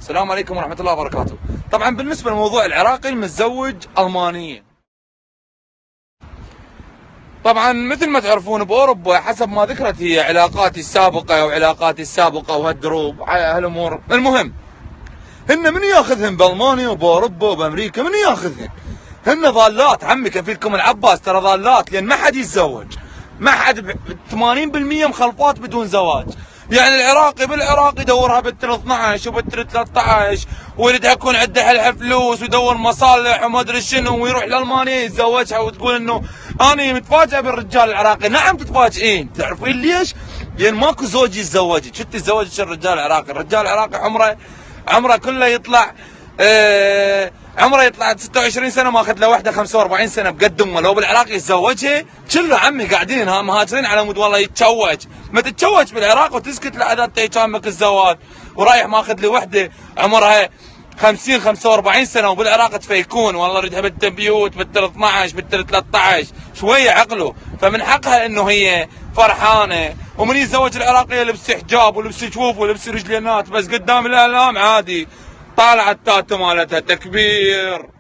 السلام عليكم ورحمة الله وبركاته. طبعا بالنسبة لموضوع العراقي المتزوج ألمانية، طبعا مثل ما تعرفون بأوروبا حسب ما ذكرت هي علاقاتي السابقة وعلاقاتي السابقة وهالدروب هالأمور، المهم هن من ياخذهن بألمانيا وبأوروبا وبأمريكا؟ من ياخذهن؟ هن ضالات عمي كفيلكم العباس، ترى ضالات، لأن ما حد يتزوج، ما حد 80% مخلفات بدون زواج. يعني العراقي بالعراق يدورها بالتل 12 وبالتل 13 ويريد يكون عنده فلوس ويدور مصالح وما ادري شنو ويروح لالمانيا يتزوجها وتقول انه انا متفاجئه بالرجال العراقي. نعم تتفاجئين، تعرفين ليش؟ لان ماكو زوج يتزوجك، شو تتزوجك الرجال العراقي؟ الرجال العراقي عمره كله يطلع عمره يطلع 26 سنه ماخذ له وحده 45 سنه بقد امه. لو بالعراق يتزوجها كله عمي قاعدين مهاجرين على مود والله يتشوج. ما تتشوج بالعراق وتسكت لا كان مك الزواج ورايح ماخذ لي وحده عمرها 50 45 سنه وبالعراق تفيكون والله اريدها بالبيوت بالتل 12 بالتل 13 شويه عقله. فمن حقها انه هي فرحانه. ومن يتزوج العراقيه لبس حجاب ولبس جوف ولبس رجلينات، بس قدام الاعلام عادي طالعه التاتو مالتها تكبير.